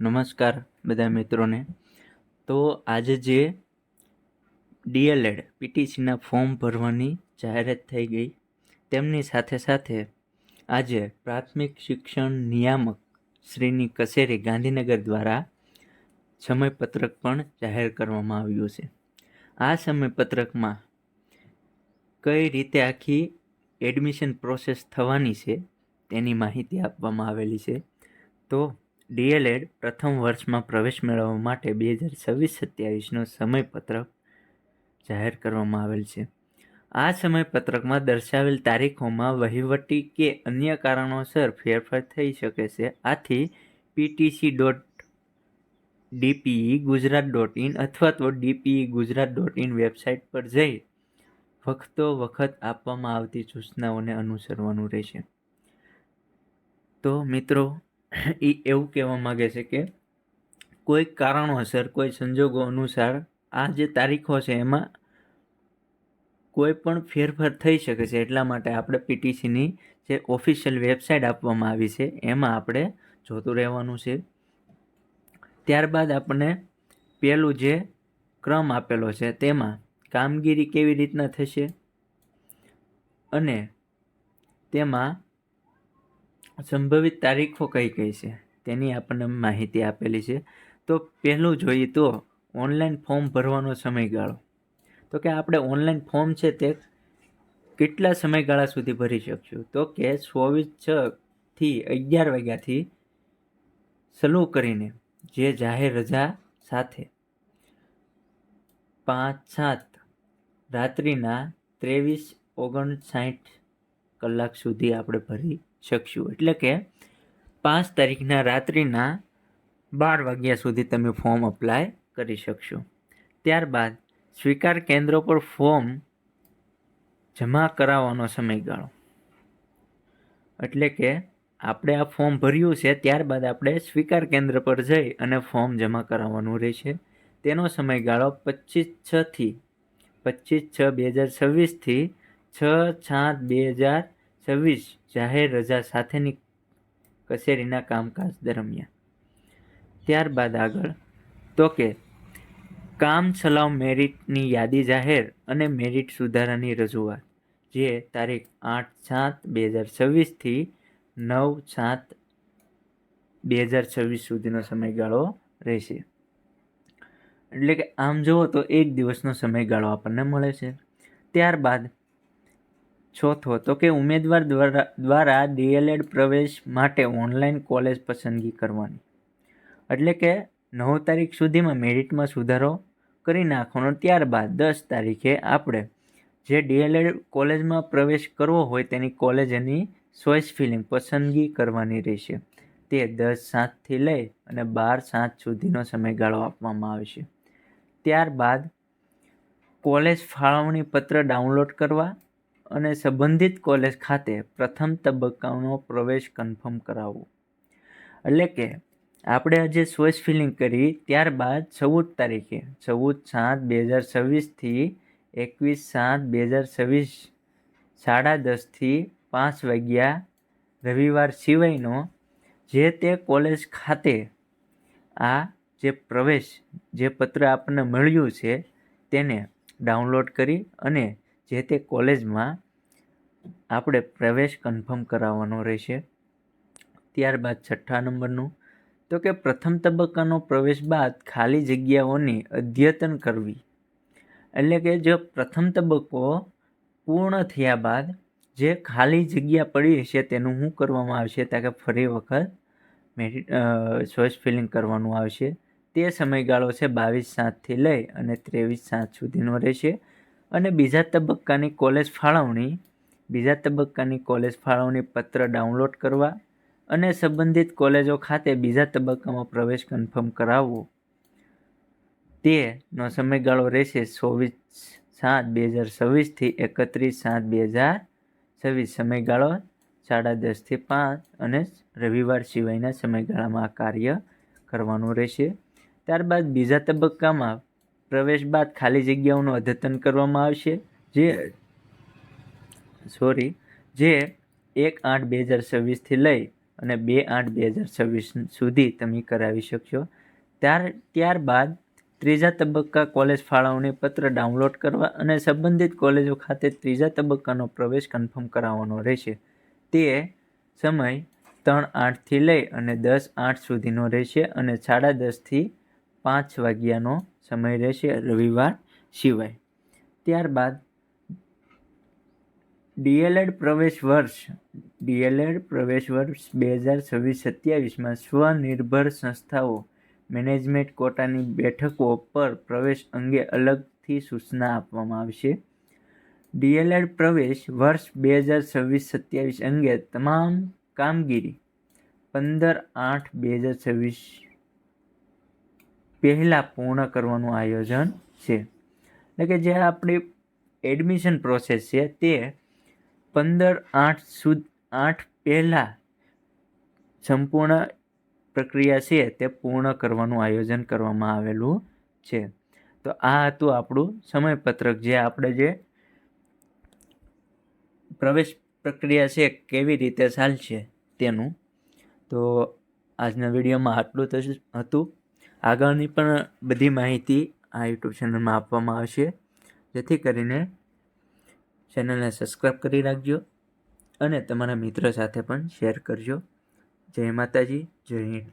નમસ્કાર બધા મિત્રોને. તો આજે જે ડીએલએડ પીટીસીના ફોર્મ ભરવાની જાહેરાત થઈ ગઈ, તેમની સાથે સાથે આજે પ્રાથમિક શિક્ષણ નિયામક શ્રીની કચેરી ગાંધીનગર દ્વારા સમયપત્રક પણ જાહેર કરવામાં આવ્યું છે. આ સમયપત્રકમાં કઈ રીતે આખી એડમિશન પ્રોસેસ થવાની છે તેની માહિતી આપવામાં આવેલી છે. તો ડીએલએડ પ્રથમ વર્ષમાં પ્રવેશ મેળવવા માટે 2026-27નો સમયપત્રક જાહેર કરવામાં આવેલ છે. આ સમયપત્રકમાં દર્શાવેલ તારીખોમાં વહીવટી કે અન્ય કારણોસર ફેરફાર થઈ શકે છે. આથી ptc.dpe.gujarat.in અથવા તો dpe.gujarat.in વેબસાઇટ પર જઈ વખતો વખત આપવામાં આવતી સૂચનાઓને અનુસરવાનું રહેશે. તો મિત્રો, એ એવું કહેવા માગે છે કે કોઈ કારણોસર, કોઈ સંજોગો અનુસાર આ જે તારીખો છે એમાં કોઈ પણ ફેરફાર થઈ શકે છે. એટલા માટે આપણે પીટીસીની જે ઓફિશિયલ વેબસાઇટ આપવામાં આવી છે એમાં આપણે જોતું રહેવાનું છે. ત્યારબાદ આપણને પહેલું જે ક્રમ આપેલો છે તેમાં કામગીરી કેવી રીતના થશે અને તેમાં સંભવિત તારીખો કઈ કઈ છે તેની આપણને માહિતી આપેલી છે. તો પહેલું જોઈએ તો ઓનલાઈન ફોર્મ ભરવાનો સમયગાળો. તો કે આપણે ઓનલાઈન ફોર્મ છે તે કેટલા સમયગાળા સુધી ભરી શકશું? તો કે 24/6 થી 11 વાગ્યાથી શરૂ કરીને જે જાહેર રજા સાથે 5-7 રાત્રિના 23:59 કલાક સુધી આપણે ભરી શકશું. એટલે કે 5 તારીખના રાત્રિના 12 વાગ્યા સુધી તમે ફોર્મ અપ્લાય કરી શકશો. ત્યારબાદ સ્વીકાર કેન્દ્રો પર ફોર્મ જમા કરાવવાનો સમયગાળો. એટલે કે આપણે આ ફોર્મ ભર્યું છે ત્યારબાદ આપણે સ્વીકાર કેન્દ્ર પર જઈ અને ફોર્મ જમા કરાવવાનું રહેશે. તેનો સમયગાળો 25/6/2026 થી 6/7/2026 જાહેર રજા સાથેની કચેરીના કામકાજ દરમિયાન. ત્યારબાદ આગળ તો કે કામ ચલાઉ મેરિટની યાદી જાહેર અને મેરિટ સુધારાની રજૂઆત, જે તારીખ 8/7/2026 થી 9/7/2026 સુધીનો સમયગાળો રહેશે. એટલે કે આમ જુઓ તો 1 દિવસનો સમયગાળો આપણને મળે છે. ત્યારબાદ ચોથો તો કે ઉમેદવાર દ્વારા ડીએલએડ પ્રવેશ માટે ઓનલાઈન કોલેજ પસંદગી કરવાની. એટલે કે 9 તારીખ સુધીમાં મેરિટમાં સુધારો કરી નાખવાનો. ત્યારબાદ 10 તારીખે આપણે જે ડીએલએડ કોલેજમાં પ્રવેશ કરવો હોય તેની કોલેજની ચોઇસ ફિલિંગ પસંદગી કરવાની રહેશે. તે 10/7 થી લઈ અને 12/7 સુધીનો સમયગાળો આપવામાં આવશે. ત્યારબાદ કોલેજ ફાળવણી પત્ર ડાઉનલોડ કરવા અને સંબંધિત કોલેજ ખાતે પ્રથમ તબક્કાનો પ્રવેશ કન્ફર્મ કરાવવો. એટલે કે આપણે આજે ચોઇસ ફિલિંગ કરી ત્યારબાદ 14 તારીખે 14/7/2026 થી 21/7/2026 10:30 થી 5 વાગ્યા રવિવાર સિવાયનો જે તે કોલેજ ખાતે આ જે પ્રવેશ જે પત્ર આપણને મળ્યું છે તેને ડાઉનલોડ કરી અને જે તે કોલેજમાં આપણે પ્રવેશ કન્ફર્મ કરાવવાનો રહેશે. ત્યારબાદ 6થા નંબરનું તો કે પ્રથમ તબક્કાનો પ્રવેશ બાદ ખાલી જગ્યાઓની અદ્યતન કરવી. એટલે કે જો પ્રથમ તબક્કો પૂર્ણ થયા બાદ જે ખાલી જગ્યા પડી છે તેનું શું કરવામાં આવશે? તો કે ફરી વખત ચોઇસ ફિલિંગ કરવાનું આવશે. તે સમયગાળો છે 22/7 થી લઈ અને 23/7 સુધીનો રહેશે. અને બીજા તબક્કાની કોલેજ ફાળવણી પત્ર ડાઉનલોડ કરવા અને સંબંધિત કોલેજો ખાતે બીજા તબક્કામાં પ્રવેશ કન્ફર્મ કરાવવો. તેનો સમયગાળો રહેશે 24/7/2026 થી 31/7/2026. સમયગાળો 10:30 થી 5 અને રવિવાર સિવાયના સમયગાળામાં આ કાર્ય કરવાનું રહેશે. ત્યારબાદ બીજા તબક્કામાં પ્રવેશ બાદ ખાલી જગ્યાઓનું અદ્યતન કરવામાં આવશે, જે 1/8/2026 થી લઈ અને 2/8/2026 સુધી તમે કરાવી શકશો. ત્યારબાદ ત્રીજા તબક્કા કોલેજ ફાળવણી પત્ર ડાઉનલોડ કરવા અને સંબંધિત કોલેજો ખાતે ત્રીજા તબક્કાનો પ્રવેશ કન્ફર્મ કરાવવાનો રહેશે. તે સમય 3/8થી લઈ અને 10/8 સુધીનો રહેશે અને 10:30 થી 5 વાગ્યાનો સમય રહેશે, રવિવાર સિવાય. ત્યારબાદ ડીએલએડ પ્રવેશ વર્ષ 2026-27માં સ્વનિર્ભર સંસ્થાઓ મેનેજમેન્ટ કોટાની બેઠકો પર પ્રવેશ અંગે અલગથી સૂચના આપવામાં આવશે. ડીએલએડ પ્રવેશ વર્ષ 2026-27 અંગે તમામ કામગીરી 15/8/2026 પહેલા પૂર્ણ કરવાનું આયોજન છે. એટલે કે જે આપણી એડમિશન પ્રોસેસ છે તે 15/8 પહેલા સંપૂર્ણ પ્રક્રિયા છે તે પૂર્ણ કરવાનું આયોજન કરવામાં આવેલું છે. તો આ હતું આપણું સમયપત્રક, જે આપણે જે પ્રવેશ પ્રક્રિયા છે કેવી રીતે ચાલશે તેનું. તો આજના વિડીયોમાં આટલું જ હતું. આગળની પણ બધી માહિતી આ યુટ્યુબ ચેનલમાં આપવામાં આવશે, જેથી કરીને ચેનલને સબસ્ક્રાઈબ કરી રાખજો અને તમારા મિત્ર સાથે પણ શેર કરજો. જય માતાજી, જય હિન્દ.